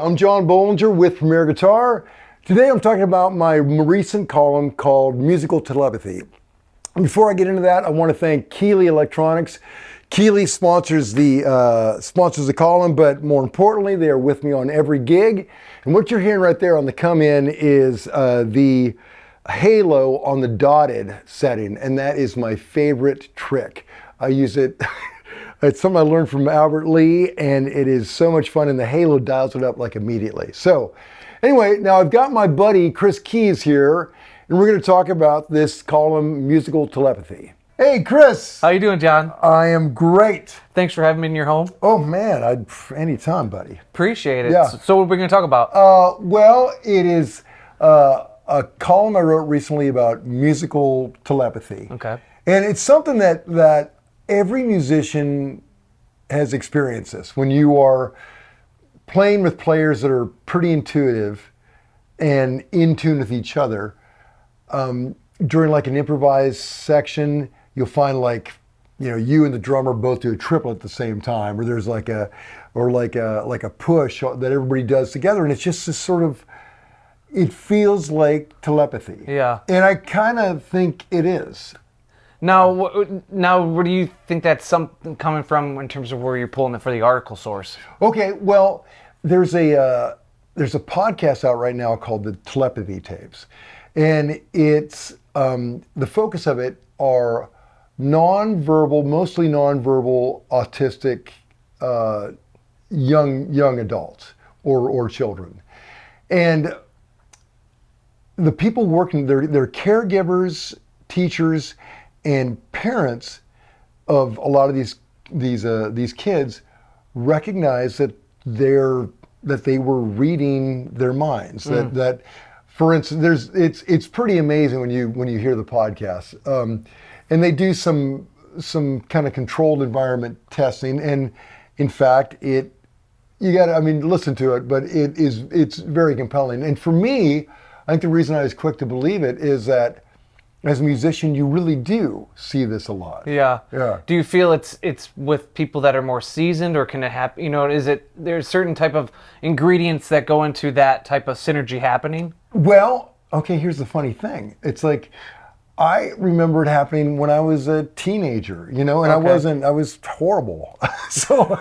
I'm John Bohlinger with Premier Guitar. Today I'm talking about my recent column called Musical Telepathy. Before I get into that, I want to thank Keeley Electronics. Keeley sponsors the column, but more importantly, they are with me on every gig. And what you're hearing right there on the come in is the halo on the dotted setting, and that is my favorite trick. I use it. It's something I learned from Albert Lee, and it is so much fun, and the halo dials it up like immediately. So anyway, now I've got my buddy Chris Keys here, and we're going to talk about this column, Musical Telepathy. Hey, Chris. How you doing, John? I am great. Thanks for having me in your home. Oh, man, anytime, buddy. Appreciate it. Yeah. So what are we going to talk about? Well, it is a column I wrote recently about musical telepathy. Okay. And it's something that every musician has experienced this. When you are playing with players that are pretty intuitive and in tune with each other, during like an improvised section, you'll find like, you and the drummer both do a triplet at the same time, or there's like a push that everybody does together, and it's just this sort of, it feels like telepathy. Yeah. And I kind of think it is. Now, where do you think that's something coming from in terms of where you're pulling it for the article source? Okay, well, there's a podcast out right now called the Telepathy Tapes, and it's the focus of it are mostly nonverbal, autistic young adults or children, and the people working, they're caregivers, teachers, and parents of a lot of these kids recognize that they were reading their minds. That for instance, it's pretty amazing when you hear the podcast, and they do some kind of controlled environment testing, and in fact listen to it, but it's very compelling. And for me, I think the reason I was quick to believe it is that as a musician, you really do see this a lot. Yeah. Yeah. Do you feel it's with people that are more seasoned, or can it happen? There's certain type of ingredients that go into that type of synergy happening? Well, okay, here's the funny thing. It's like, I remember it happening when I was a teenager, and Okay. I was horrible. So,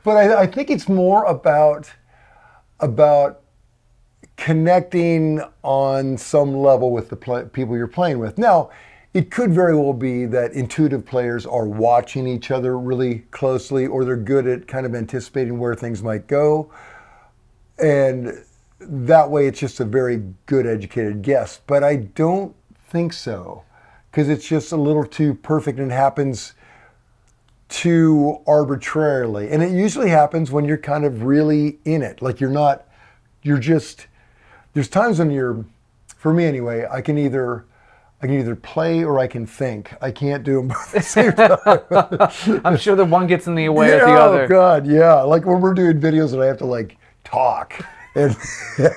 but I think it's more about connecting on some level with the people you're playing with. Now, it could very well be that intuitive players are watching each other really closely, or they're good at kind of anticipating where things might go. And that way it's just a very good educated guess. But I don't think so, because it's just a little too perfect and happens too arbitrarily. And it usually happens when you're kind of really in it. Like there's times when for me anyway, I can either play or I can think. I can't do them both at the same time. I'm sure the one gets in the way of the Oh other. God, yeah. Like when we're doing videos and I have to like talk. And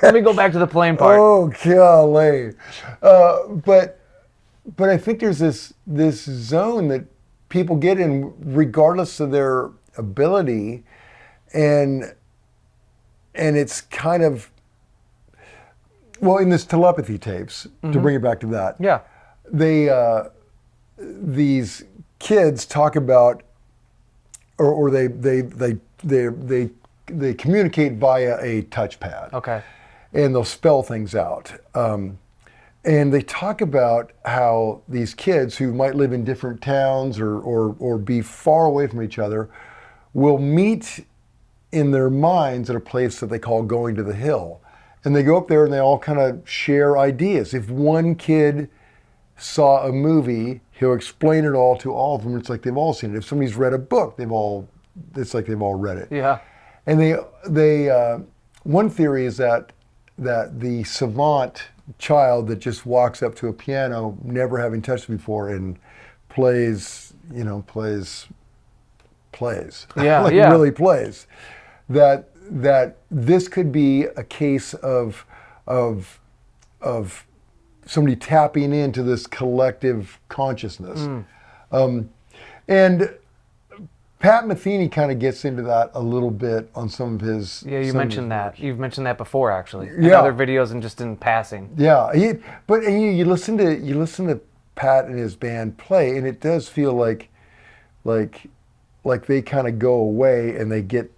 Let me go back to the playing part. oh golly. But I think there's this zone that people get in regardless of their ability, and it's kind of, well, in this Telepathy Tapes, to bring it back to that, Yeah. these kids talk about, or they communicate via a touchpad. Okay. And they'll spell things out. And they talk about how these kids who might live in different towns or be far away from each other will meet in their minds at a place that they call Going to the Hill. And they go up there and they all kind of share ideas. If one kid saw a movie, he'll explain it all to all of them. It's like they've all seen it. If somebody's read a book, it's like they've all read it. Yeah. And one theory is that the savant child that just walks up to a piano, never having touched it before, and plays, Yeah, like yeah. really plays, that this could be a case of somebody tapping into this collective consciousness. And Pat Metheny kind of gets into that a little bit on some of his. Yeah, you some of his mentioned that. work. You've mentioned that before, actually. In Yeah. other videos and just in passing. Yeah, but you listen to Pat and his band play, and it does feel like they kind of go away and they get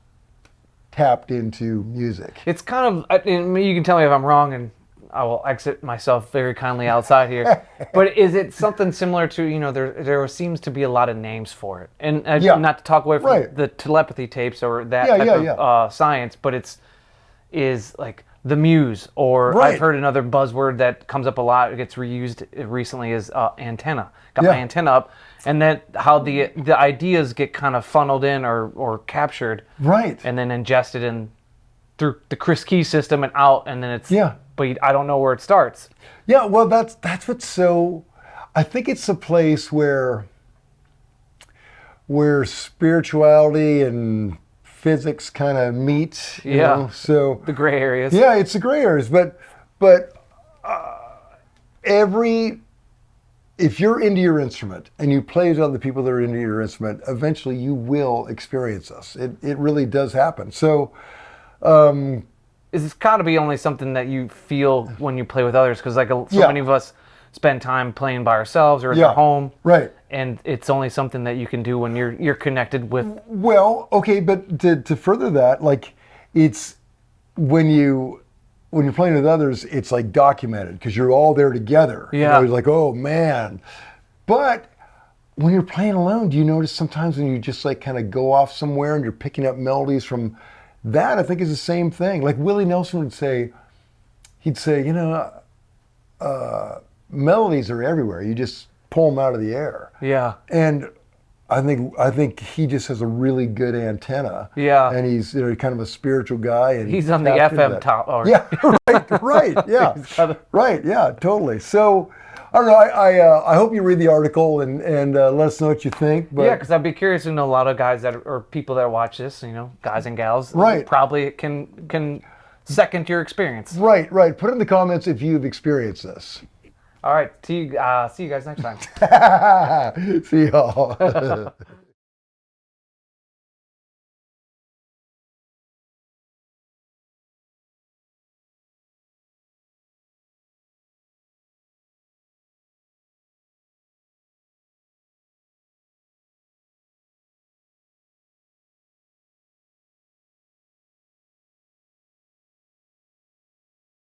tapped into music. It's kind of, you can tell me if I'm wrong, and I will exit myself very kindly outside here. But is it something similar to, there seems to be a lot of names for it. And Yeah. not to talk away from Right. the telepathy tapes or that Yeah, type yeah, of science, but is like the muse, or Right. I've heard another buzzword that comes up a lot, it gets reused recently, is antenna. Got my Yeah. antenna up, and then how the ideas get kind of funneled in or captured, Right. and then ingested in through the Chris Key system and out, and then it's Yeah. But I don't know where it starts. Yeah, well, that's what's so. I think it's a place where spirituality and physics kind of meet. You Yeah. know? So The gray areas. yeah, it's the gray areas, but if you're into your instrument and you play with other people that are into your instrument, eventually you will experience us. It really does happen. So. It's got to be only something that you feel when you play with others, because so Yeah. many of us spend time playing by ourselves or in Yeah. our home, Right. and it's only something that you can do when you're connected with. Well, okay, but to further that, like, it's when you're playing with others, it's like documented because you're all there together. Yeah. It's like, oh man. But when you're playing alone, do you notice sometimes when you just like kind of go off somewhere and you're picking up melodies from that? I think is the same thing. Like Willie Nelson would say, melodies are everywhere. You just pull them out of the air. Yeah. And I think he just has a really good antenna. Yeah. And he's kind of a spiritual guy. And He's on the tapped into FM that. top. Or, Yeah, right, yeah, right, yeah, totally. So I don't know. I hope you read the article and let us know what you think. But Yeah, because I'd be curious to know a lot of guys or people that watch this, guys and gals, Right. probably can second your experience. right. Put in the comments if you've experienced this. All right, see you guys next time. See y'all.